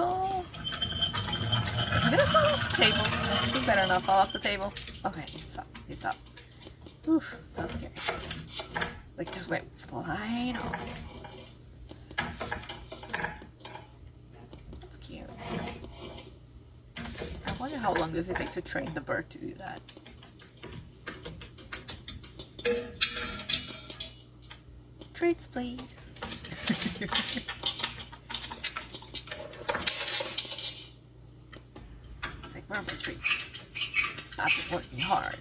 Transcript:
cool. Is it gonna fall off the table? You better not fall off the table. Okay, it's up. It's up. Oof, that was scary. Like, just went flying off. That's cute. I wonder how long does it take to train the bird to do that. Treats, please. It's like, where are my treats? I've been working hard.